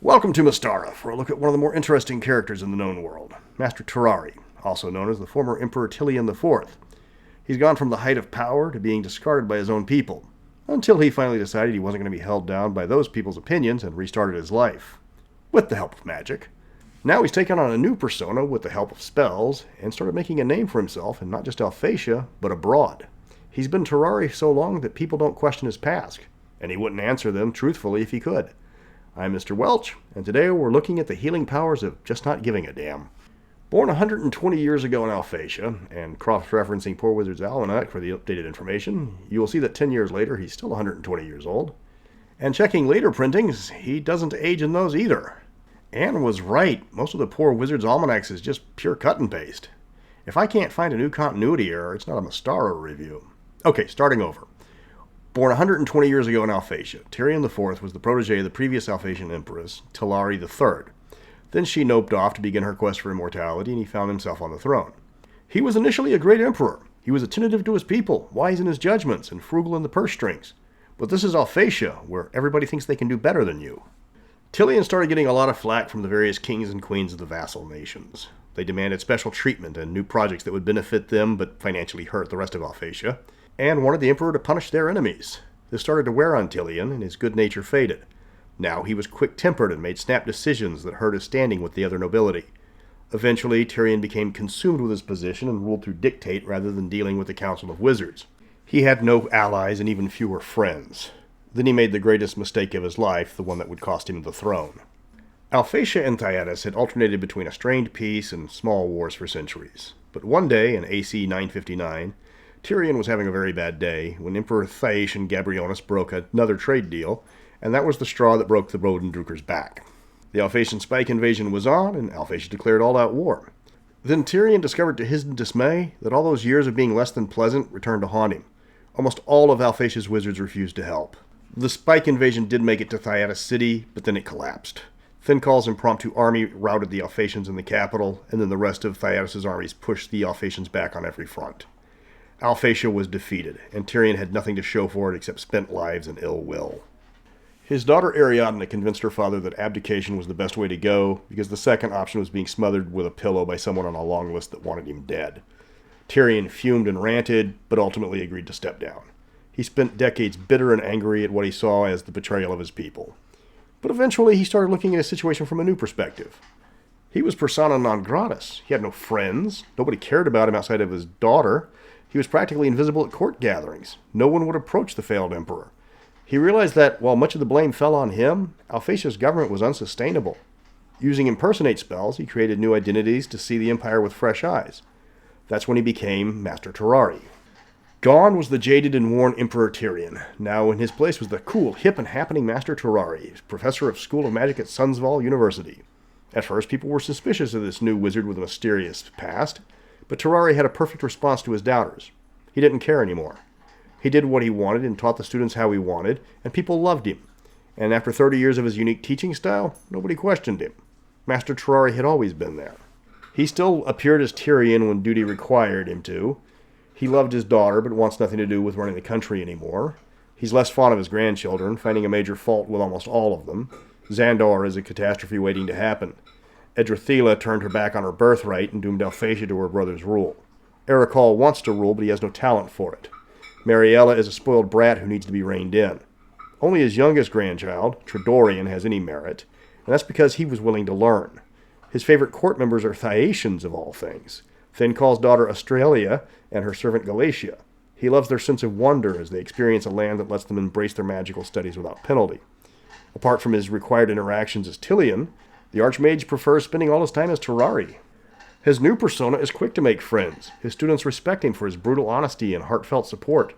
Welcome to Mystara for a look at one of the more interesting characters in the known world, Master Terari, also known as the former Emperor Tillion IV. He's gone from the height of power to being discarded by his own people, until he finally decided he wasn't going to be held down by those people's opinions and restarted his life, with the help of magic. Now he's taken on a new persona with the help of spells, and started making a name for himself in not just Alphatia, but abroad. He's been Turari so long that people don't question his past, and he wouldn't answer them truthfully if he could. I'm Mr. Welch, and today we're looking at the healing powers of just not giving a damn. Born 120 years ago in Alphatia, and cross-referencing Poor Wizard's Almanac for the updated information, you will see that 10 years later he's still 120 years old. And checking later printings, he doesn't age in those either. Anne was right, most of the Poor Wizard's Almanacs is just pure cut and paste. If I can't find a new continuity error, it's not a Mystara review. Okay, starting over. Born 120 years ago in Alphatia, Tillion IV was the protege of the previous Alphatian empress, Turari III. Then she noped off to begin her quest for immortality, and he found himself on the throne. He was initially a great emperor. He was attentive to his people, wise in his judgments, and frugal in the purse strings. But this is Alphatia, where everybody thinks they can do better than you. Tillion started getting a lot of flack from the various kings and queens of the vassal nations. They demanded special treatment and new projects that would benefit them but financially hurt the rest of Alphatia, and wanted the emperor to punish their enemies. This started to wear on Tillion, and his good nature faded. Now he was quick-tempered and made snap decisions that hurt his standing with the other nobility. Eventually, Tillion became consumed with his position and ruled through dictate rather than dealing with the Council of Wizards. He had no allies and even fewer friends. Then he made the greatest mistake of his life, the one that would cost him the throne. Alphatia and Thyatis had alternated between a strained peace and small wars for centuries. But one day, in AC 959, Tillion was having a very bad day when Emperor Thyacian Gabrionis broke another trade deal, and that was the straw that broke the Bodendrucker's back. The Alphatian spike invasion was on, and Alphatia declared all-out war. Then Tillion discovered to his dismay that all those years of being less than pleasant returned to haunt him. Almost all of Alphatia's wizards refused to help. The spike invasion did make it to Thyatis City, but then it collapsed. Thinkal's impromptu army routed the Alphatians in the capital, and then the rest of Thyatis' armies pushed the Alphatians back on every front. Alphatia was defeated, and Tillion had nothing to show for it except spent lives and ill will. His daughter Ariadne convinced her father that abdication was the best way to go, because the second option was being smothered with a pillow by someone on a long list that wanted him dead. Tillion fumed and ranted, but ultimately agreed to step down. He spent decades bitter and angry at what he saw as the betrayal of his people. But eventually he started looking at his situation from a new perspective. He was persona non gratis. He had no friends. Nobody cared about him outside of his daughter. He was practically invisible at court gatherings. No one would approach the failed emperor. He realized that, while much of the blame fell on him, Alphatia's government was unsustainable. Using impersonate spells, he created new identities to see the empire with fresh eyes. That's when he became Master Terari. Gone was the jaded and worn Emperor Tillion. Now in his place was the cool, hip, and happening Master Terari, professor of School of Magic at Sunsval University. At first, people were suspicious of this new wizard with a mysterious past, but Turari had a perfect response to his doubters. He didn't care anymore. He did what he wanted and taught the students how he wanted, and people loved him. And after 30 years of his unique teaching style, nobody questioned him. Master Turari had always been there. He still appeared as Tillion when duty required him to. He loved his daughter, but wants nothing to do with running the country anymore. He's less fond of his grandchildren, finding a major fault with almost all of them. Xandar is a catastrophe waiting to happen. Edrithila turned her back on her birthright and doomed Alphatia to her brother's rule. Ericol wants to rule, but he has no talent for it. Mariella is a spoiled brat who needs to be reined in. Only his youngest grandchild, Tridorian, has any merit, and that's because he was willing to learn. His favorite court members are Thyacians, of all things. Thinkal's daughter Australia and her servant Galatia. He loves their sense of wonder as they experience a land that lets them embrace their magical studies without penalty. Apart from his required interactions as Tillion, the Archmage prefers spending all his time as Turari. His new persona is quick to make friends. His students respect him for his brutal honesty and heartfelt support.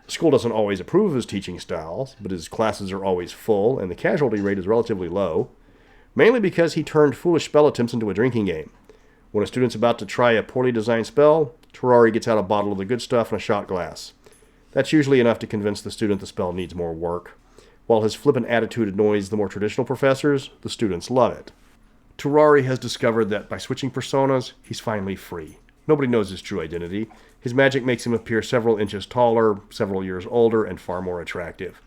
The school doesn't always approve of his teaching styles, but his classes are always full, and the casualty rate is relatively low, mainly because he turned foolish spell attempts into a drinking game. When a student's about to try a poorly designed spell, Turari gets out a bottle of the good stuff and a shot glass. That's usually enough to convince the student the spell needs more work. While his flippant attitude annoys the more traditional professors, the students love it. Turari has discovered that by switching personas, he's finally free. Nobody knows his true identity. His magic makes him appear several inches taller, several years older, and far more attractive.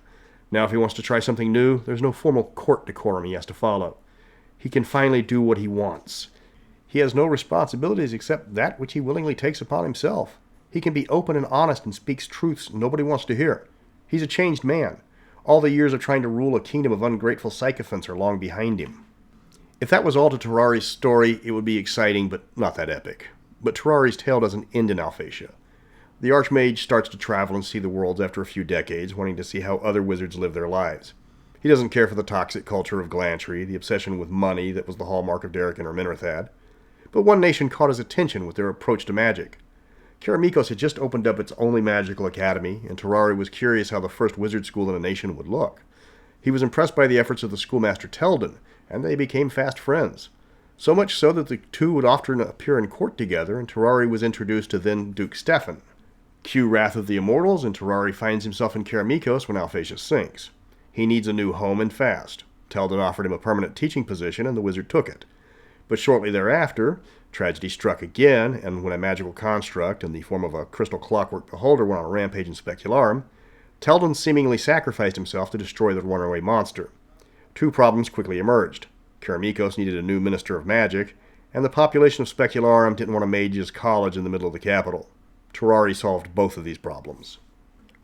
Now if he wants to try something new, there's no formal court decorum he has to follow. He can finally do what he wants. He has no responsibilities except that which he willingly takes upon himself. He can be open and honest and speaks truths nobody wants to hear. He's a changed man. All the years of trying to rule a kingdom of ungrateful sycophants are long behind him. If that was all to Turari's story, it would be exciting, but not that epic. But Turari's tale doesn't end in Alphatia. The Archmage starts to travel and see the worlds after a few decades, wanting to see how other wizards live their lives. He doesn't care for the toxic culture of Glantry, the obsession with money that was the hallmark of Derek and Erminrithad. But one nation caught his attention with their approach to magic. Karamikos had just opened up its only magical academy, and Turari was curious how the first wizard school in a nation would look. He was impressed by the efforts of the schoolmaster Tillion, and they became fast friends. So much so that the two would often appear in court together, and Turari was introduced to then Duke Stefan. Cue Wrath of the Immortals, and Turari finds himself in Karamikos when Alphatia sinks. He needs a new home and fast. Tillion offered him a permanent teaching position, and the wizard took it. But shortly thereafter, tragedy struck again, and when a magical construct in the form of a crystal clockwork beholder went on a rampage in Specularum, Tillion seemingly sacrificed himself to destroy the runaway monster. Two problems quickly emerged. Karamikos needed a new minister of magic, and the population of Specularum didn't want a mage's college in the middle of the capital. Turari solved both of these problems.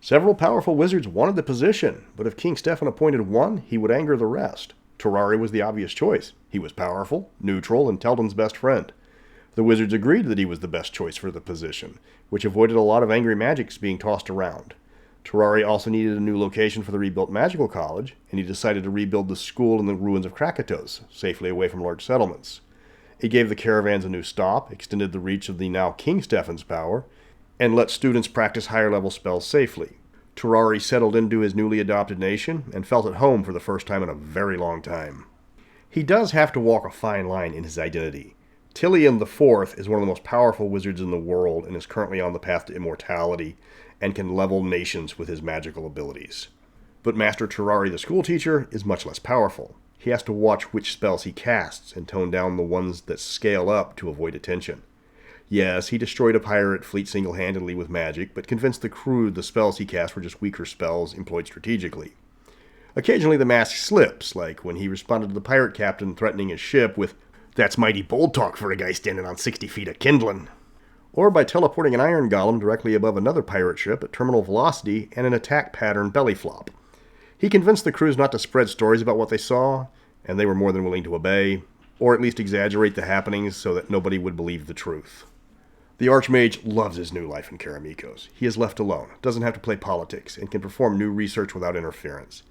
Several powerful wizards wanted the position, but if King Stefan appointed one, he would anger the rest. Turari was the obvious choice. He was powerful, neutral, and Tildon's best friend. The wizards agreed that he was the best choice for the position, which avoided a lot of angry magics being tossed around. Turari also needed a new location for the rebuilt magical college, and he decided to rebuild the school in the ruins of Krakatos, safely away from large settlements. It gave the caravans a new stop, extended the reach of the now King Stefan's power, and let students practice higher-level spells safely. Turari settled into his newly adopted nation and felt at home for the first time in a very long time. He does have to walk a fine line in his identity. Tillion IV is one of the most powerful wizards in the world and is currently on the path to immortality and can level nations with his magical abilities. But Master Terari, the schoolteacher, is much less powerful. He has to watch which spells he casts and tone down the ones that scale up to avoid attention. Yes, he destroyed a pirate fleet single-handedly with magic, but convinced the crew the spells he cast were just weaker spells employed strategically. Occasionally the mask slips, like when he responded to the pirate captain threatening his ship with, "That's mighty bold talk for a guy standing on 60 feet of kindlin'," or by teleporting an iron golem directly above another pirate ship at terminal velocity and an attack pattern belly flop. He convinced the crews not to spread stories about what they saw, and they were more than willing to obey, or at least exaggerate the happenings so that nobody would believe the truth. The Archmage loves his new life in Karamikos. He is left alone, doesn't have to play politics, and can perform new research without interference.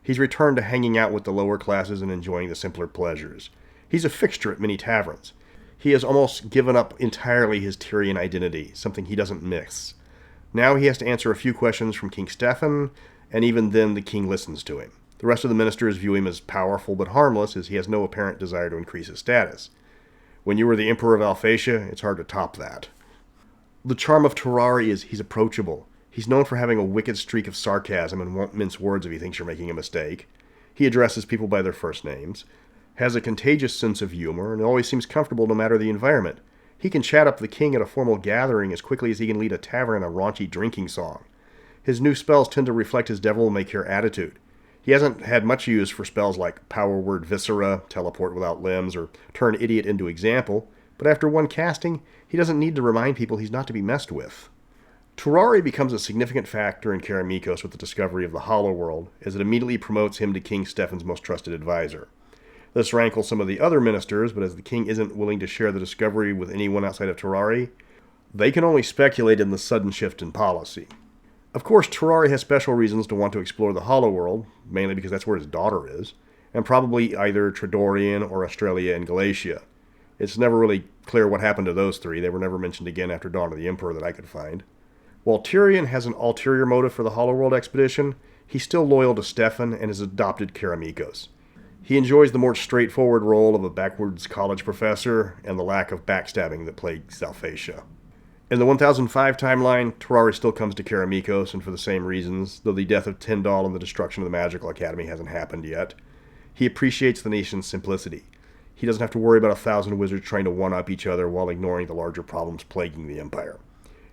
He's returned to hanging out with the lower classes and enjoying the simpler pleasures. He's a fixture at many taverns. He has almost given up entirely his Tyrian identity, something he doesn't miss. Now he has to answer a few questions from King Stefan, and even then the king listens to him. The rest of the ministers view him as powerful but harmless, as he has no apparent desire to increase his status. When you were the Emperor of Alphatia, it's hard to top that. The charm of Turari is he's approachable. He's known for having a wicked streak of sarcasm and won't mince words if he thinks you're making a mistake. He addresses people by their first names, has a contagious sense of humor, and always seems comfortable no matter the environment. He can chat up the king at a formal gathering as quickly as he can lead a tavern in a raunchy drinking song. His new spells tend to reflect his devil-may-care attitude. He hasn't had much use for spells like Power Word Viscera, Teleport Without Limbs, or Turn Idiot into Example, but after one casting, he doesn't need to remind people he's not to be messed with. Turari becomes a significant factor in Karamikos with the discovery of the Hollow World, as it immediately promotes him to King Stefan's most trusted advisor. This rankles some of the other ministers, but as the king isn't willing to share the discovery with anyone outside of Turari, they can only speculate in the sudden shift in policy. Of course, Turari has special reasons to want to explore the Hollow World, mainly because that's where his daughter is, and probably either Tridorian or Australia and Galatia. It's never really clear what happened to those three. They were never mentioned again after Dawn of the Emperor that I could find. While Tyrion has an ulterior motive for the Hollow World expedition, he's still loyal to Stefan and has adopted Karamikos. He enjoys the more straightforward role of a backwards college professor and the lack of backstabbing that plagues Alphatia. In the 1005 timeline, Turari still comes to Karamikos, and for the same reasons, though the death of Tyndall and the destruction of the Magical Academy hasn't happened yet. He appreciates the nation's simplicity. He doesn't have to worry about 1,000 wizards trying to one-up each other while ignoring the larger problems plaguing the Empire.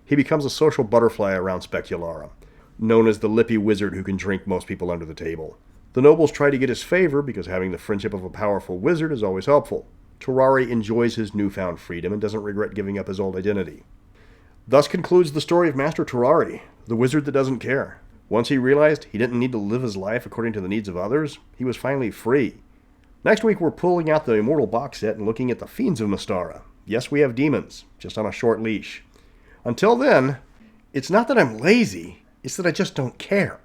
He becomes a social butterfly around Specularum. known as the lippy wizard who can drink most people under the table. The nobles try to get his favor because having the friendship of a powerful wizard is always helpful. Turari enjoys his newfound freedom and doesn't regret giving up his old identity. Thus concludes the story of Master Terari, the wizard that doesn't care. Once he realized he didn't need to live his life according to the needs of others, he was finally free. Next week we're pulling out the Immortal box set and looking at the Fiends of Mystara. Yes, we have demons, just on a short leash. Until then, it's not that I'm lazy, it's that I just don't care.